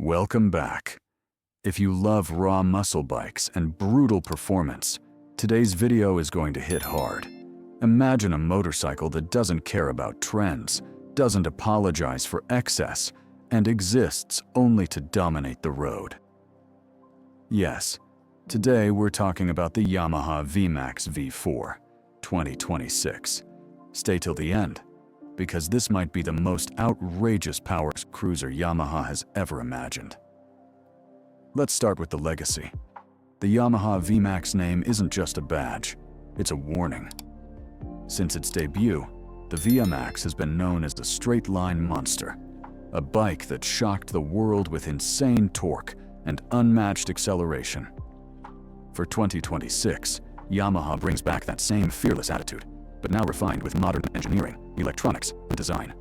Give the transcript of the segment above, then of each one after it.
Welcome back. If you love raw muscle bikes and brutal performance, today's video is going to hit hard. Imagine a motorcycle that doesn't care about trends, doesn't apologize for excess, and exists only to dominate the road. Yes, today we're talking about the Yamaha VMAX V4 2026. Stay till the end, because this might be the most outrageous power cruiser Yamaha has ever imagined. Let's start with the legacy. The Yamaha VMAX name isn't just a badge, it's a warning. Since its debut, the VMAX has been known as the straight-line monster, a bike that shocked the world with insane torque and unmatched acceleration. For 2026, Yamaha brings back that same fearless attitude, but now refined with modern engineering, electronics, and design.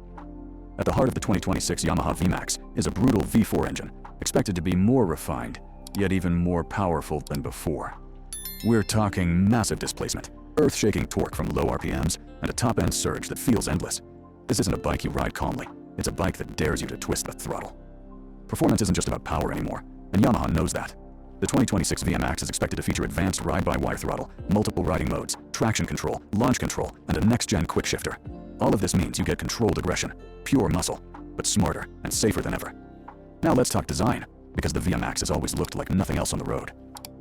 At the heart of the 2026 Yamaha VMAX is a brutal V4 engine, expected to be more refined, yet even more powerful than before. We're talking massive displacement, earth-shaking torque from low RPMs, and a top-end surge that feels endless. This isn't a bike you ride calmly, it's a bike that dares you to twist the throttle. Performance isn't just about power anymore, and Yamaha knows that. The 2026 VMAX is expected to feature advanced ride-by-wire throttle, multiple riding modes, traction control, launch control, and a next-gen quick shifter. All of this means you get controlled aggression, pure muscle, but smarter and safer than ever. Now let's talk design, because the VMAX has always looked like nothing else on the road.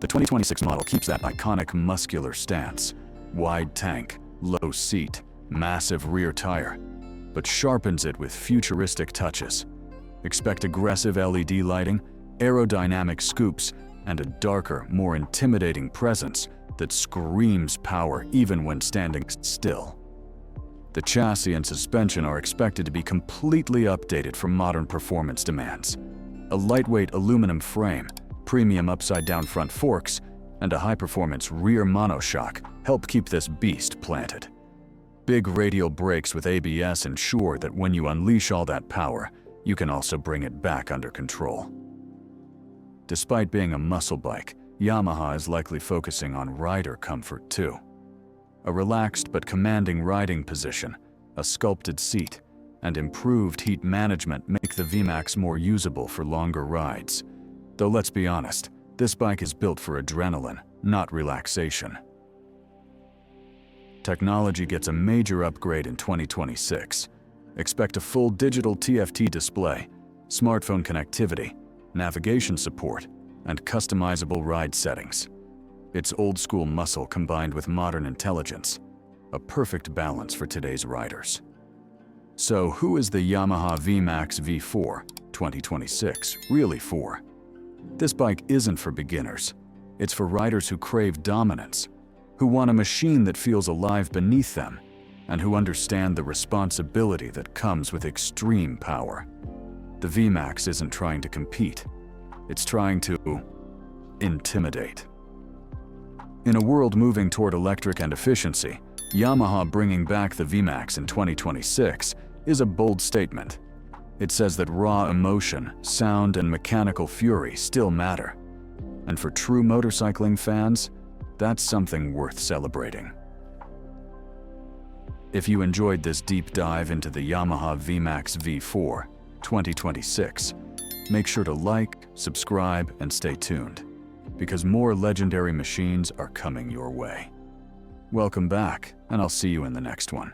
The 2026 model keeps that iconic muscular stance, wide tank, low seat, massive rear tire, but sharpens it with futuristic touches. Expect aggressive LED lighting, aerodynamic scoops, and a darker, more intimidating presence that screams power even when standing still. The chassis and suspension are expected to be completely updated for modern performance demands. A lightweight aluminum frame, premium upside-down front forks, and a high-performance rear monoshock help keep this beast planted. Big radial brakes with ABS ensure that when you unleash all that power, you can also bring it back under control. Despite being a muscle bike, Yamaha is likely focusing on rider comfort too. A relaxed but commanding riding position, a sculpted seat, and improved heat management make the VMAX more usable for longer rides. Though let's be honest, this bike is built for adrenaline, not relaxation. Technology gets a major upgrade in 2026. Expect a full digital TFT display, smartphone connectivity, navigation support, and customizable ride settings. It's old-school muscle combined with modern intelligence, a perfect balance for today's riders. So who is the Yamaha VMAX V4 2026 really for? This bike isn't for beginners. It's for riders who crave dominance, who want a machine that feels alive beneath them, and who understand the responsibility that comes with extreme power. The VMAX isn't trying to compete. It's trying to intimidate. In a world moving toward electric and efficiency, Yamaha bringing back the VMAX in 2026 is a bold statement. It says that raw emotion, sound, and mechanical fury still matter. And for true motorcycling fans, that's something worth celebrating. If you enjoyed this deep dive into the Yamaha VMAX V4 2026, make sure to like, subscribe, and stay tuned, because more legendary machines are coming your way. Welcome back, and I'll see you in the next one.